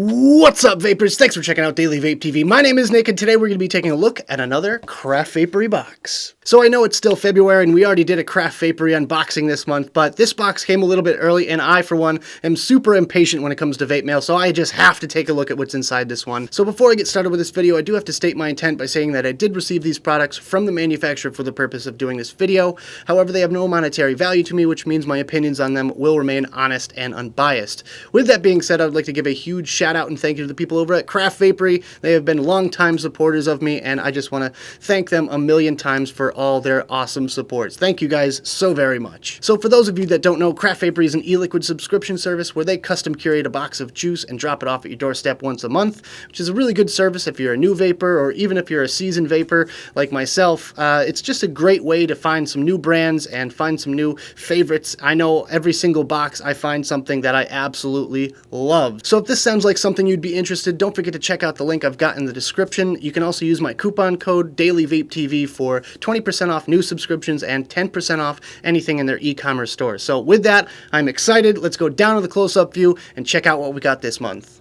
What's up, Vapers? Thanks for checking out Daily Vape TV. My name is Nick, and today we're going to be taking a look at another Craft Vapery box. So I know it's still February, and we already did a Craft Vapery unboxing this month, but this box came a little bit early, and I, for one, am super impatient when it comes to vape mail, so I just have to take a look at what's inside this one. So before I get started with this video, I do have to state my intent by saying that I did receive these products from the manufacturer for the purpose of doing this video. However, they have no monetary value to me, which means my opinions on them will remain honest and unbiased. With that being said, I would like to give a huge shout out and thank you to the people over at Craft Vapery. They have been longtime supporters of me, and I just want to thank them a million times for all their awesome supports. Thank you guys so very much. So for those of you that don't know, Craft Vapery is an e-liquid subscription service where they custom curate a box of juice and drop it off at your doorstep once a month, which is a really good service if you're a new vapor or even if you're a seasoned vapor like myself. It's just a great way to find some new brands and find some new favorites. I know every single box I find something that I absolutely love. So if this sounds like something you'd be interested, don't forget to check out the link I've got in the description. You can also use my coupon code DailyVapeTV for 20% off new subscriptions and 10% off anything in their e-commerce store. So with that, I'm excited. Let's go down to the close-up view and check out what we got this month.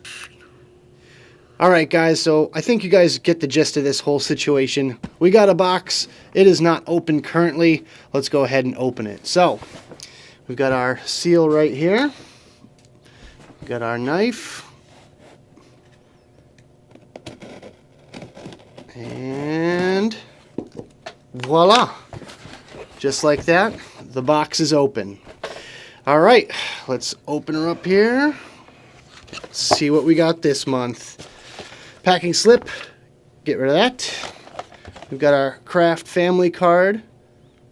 Alright guys, so I think you guys get the gist of this whole situation. We got a box. It is not open currently. Let's go ahead and open it. So, we've got our seal right here. We've got our knife. And voila! Just like that, the box is open. Alright, let's open her up here. See what we got this month. Packing slip, get rid of that. We've got our Craft family card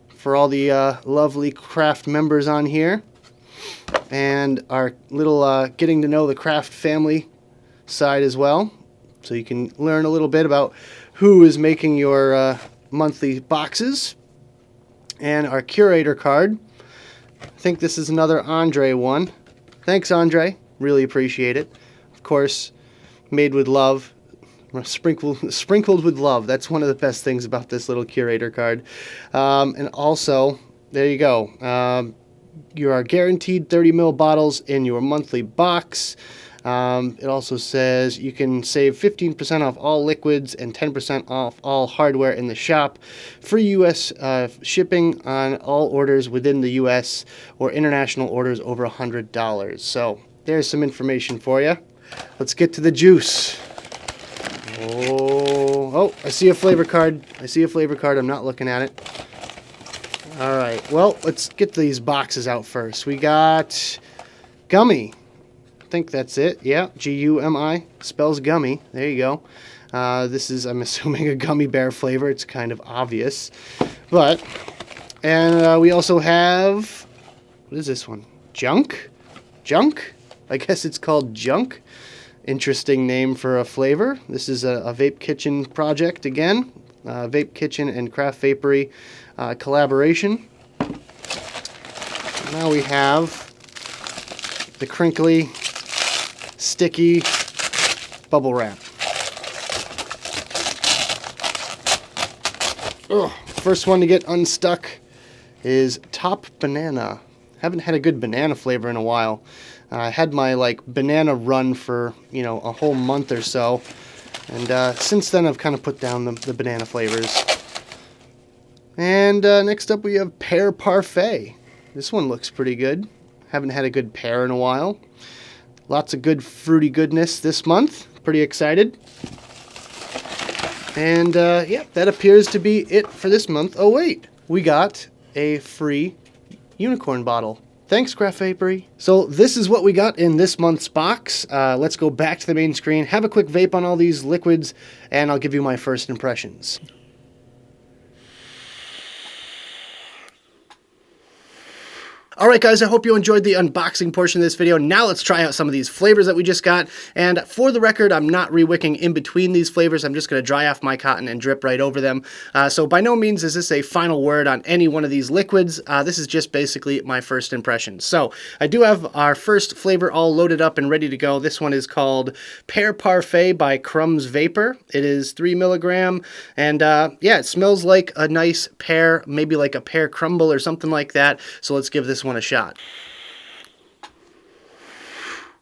for all the lovely Craft members on here. And our little getting to know the Craft family side as well. So you can learn a little bit about who is making your monthly boxes. And our curator card. I think this is another Andre one. Thanks, Andre. Really appreciate it. Of course, made with love. Sprinkled with love. That's one of the best things about this little curator card. And also, there you go. You are guaranteed 30 ml bottles in your monthly box. It also says you can save 15% off all liquids and 10% off all hardware in the shop. Free U.S. Shipping on all orders within the U.S. or international orders over $100. So there's some information for you. Let's get to the juice. Oh, I see a flavor card. I'm not looking at it. All right. Well, let's get these boxes out first. We got gummy. I think that's it. Yeah, G-U-M-I spells gummy. There you go. This is, I'm assuming, a gummy bear flavor. It's kind of obvious. And we also have, what is this one? Junk? Junk? I guess it's called Junk. Interesting name for a flavor. This is a Vape Kitchen project again. Vape Kitchen and Craft Vapery collaboration. Now we have the crinkly, sticky bubble wrap. Ugh. First one to get unstuck is Top Banana. Haven't had a good banana flavor in a while. I had my banana run for a whole month or so, and since then I've kind of put down the banana flavors. And next up we have Pear Parfait. This one looks pretty good. Haven't had a good pear in a while. Lots of good fruity goodness this month. Pretty excited. And yeah, that appears to be it for this month. Oh wait, we got a free unicorn bottle. Thanks, Craft Vapery. So this is what we got in this month's box. Let's go back to the main screen, have a quick vape on all these liquids, and I'll give you my first impressions. Alright guys, I hope you enjoyed the unboxing portion of this video. Now let's try out some of these flavors that we just got. And for the record, I'm not re-wicking in between these flavors. I'm just going to dry off my cotton and drip right over them. So by no means is this a final word on any one of these liquids. This is just basically my first impressions. So I do have our first flavor all loaded up and ready to go. This one is called Pear Parfait by Crumbs Vapor. It is 3 milligram. And yeah, it smells like a nice pear, maybe like a pear crumble or something like that. So let's give this one a shot.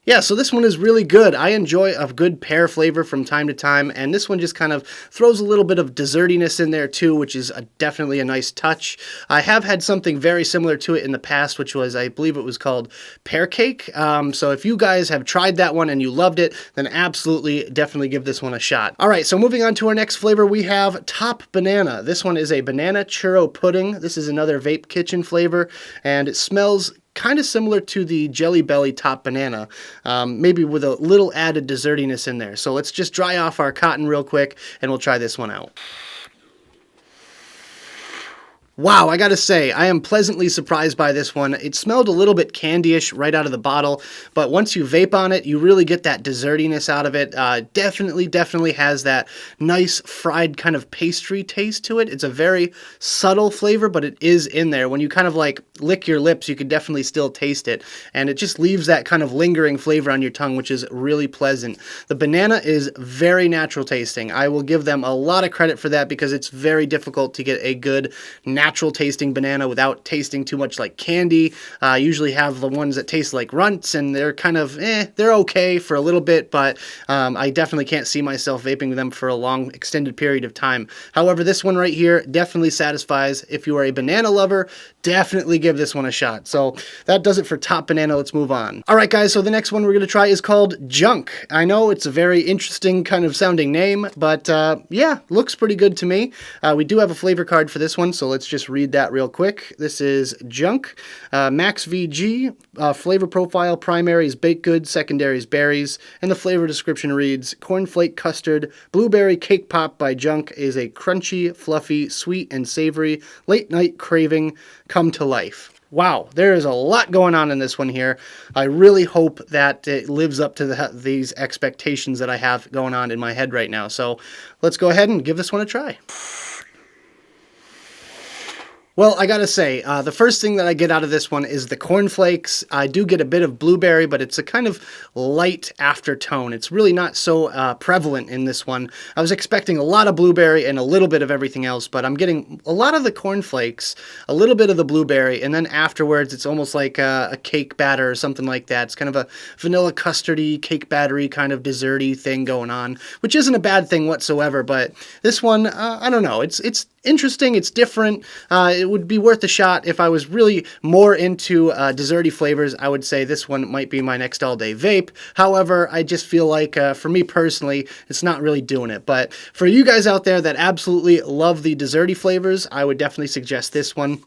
Yeah, so this one is really good. I enjoy a good pear flavor from time to time, and this one just kind of throws a little bit of dessertiness in there too, which is definitely a nice touch. I have had something very similar to it in the past, which was, I believe it was called pear cake. So if you guys have tried that one and you loved it, then absolutely, definitely give this one a shot. All right, so moving on to our next flavor, we have Top Banana. This one is a banana churro pudding. This is another Vape Kitchen flavor, and it smells kind of similar to the Jelly Belly Top Banana, maybe with a little added dessertiness in there. So let's just dry off our cotton real quick, and we'll try this one out. Wow, I gotta say, I am pleasantly surprised by this one. It smelled a little bit candy-ish right out of the bottle, but once you vape on it, you really get that dessertiness out of it. Definitely has that nice fried kind of pastry taste to it. It's a very subtle flavor, but it is in there. When you kind of like lick your lips, you can definitely still taste it, and it just leaves that kind of lingering flavor on your tongue, which is really pleasant. The banana is very natural tasting. I will give them a lot of credit for that because it's very difficult to get a good natural tasting banana without tasting too much like candy. I usually have the ones that taste like runts, and they're kind of, they're okay for a little bit, but I definitely can't see myself vaping them for a long extended period of time. However, this one right here definitely satisfies. If you are a banana lover, definitely give this one a shot. So that does it for Top Banana. Let's move on. All right, guys, so the next one we're going to try is called Junk. I know it's a very interesting kind of sounding name, but yeah, looks pretty good to me. We do have a flavor card for this one, so let's just read that real quick. This is Junk. Max VG, flavor profile, primaries baked goods, secondaries berries, and the flavor description reads, cornflake custard, blueberry cake pop by Junk is a crunchy, fluffy, sweet, and savory late night craving come to life. Wow, there is a lot going on in this one here. I really hope that it lives up to these expectations that I have going on in my head right now. So let's go ahead and give this one a try. Well, I gotta say, the first thing that I get out of this one is the cornflakes. I do get a bit of blueberry, but it's a kind of light aftertone. It's really not so prevalent in this one. I was expecting a lot of blueberry and a little bit of everything else, but I'm getting a lot of the cornflakes, a little bit of the blueberry, and then afterwards it's almost like a cake batter or something like that. It's kind of a vanilla custardy, cake battery kind of desserty thing going on, which isn't a bad thing whatsoever, but this one, I don't know, it's interesting, it's different. It would be worth a shot. If I was really more into desserty flavors, I would say this one might be my next all-day vape. However, I just feel like, for me personally, it's not really doing it. But for you guys out there that absolutely love the desserty flavors, I would definitely suggest this one.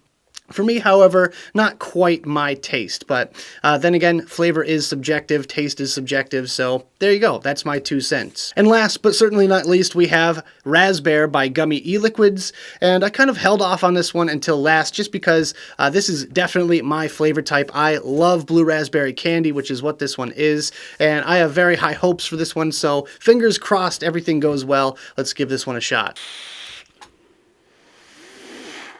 For me, however, not quite my taste, but then again, flavor is subjective, taste is subjective, so there you go, that's my 2 cents. And last but certainly not least, we have Raspberry by Gummy E-Liquids, and I kind of held off on this one until last just because this is definitely my flavor type. I love blue raspberry candy, which is what this one is, and I have very high hopes for this one, so fingers crossed everything goes well. Let's give this one a shot.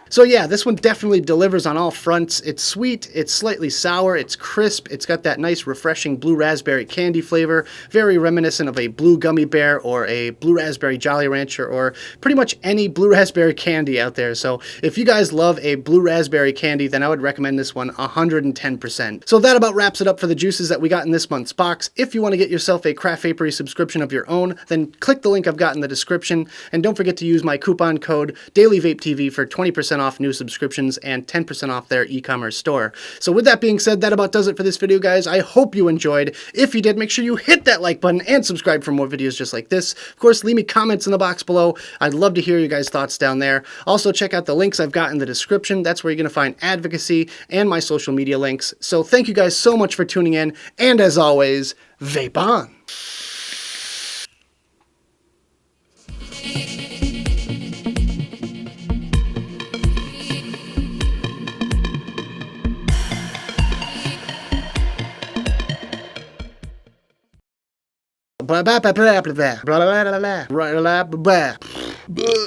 So yeah, this one definitely delivers on all fronts. It's sweet, it's slightly sour, it's crisp, it's got that nice refreshing blue raspberry candy flavor, very reminiscent of a blue gummy bear or a blue raspberry Jolly Rancher or pretty much any blue raspberry candy out there. So if you guys love a blue raspberry candy, then I would recommend this one 110%. So that about wraps it up for the juices that we got in this month's box. If you want to get yourself a Craft Vapery subscription of your own, then click the link I've got in the description, and don't forget to use my coupon code DailyVapeTV for 20% off new subscriptions and 10% off their e-commerce store. So with that being said, that about does it for this video, guys. I hope you enjoyed. If you did, make sure you hit that like button and subscribe for more videos just like this. Of course, leave me comments in the box below. I'd love to hear your guys' thoughts down there. Also, check out the links I've got in the description. That's where you're going to find advocacy and my social media links. So thank you guys so much for tuning in, and as always, vape on! Blah blah blah blah blah blah blah blah blah blah blah blah.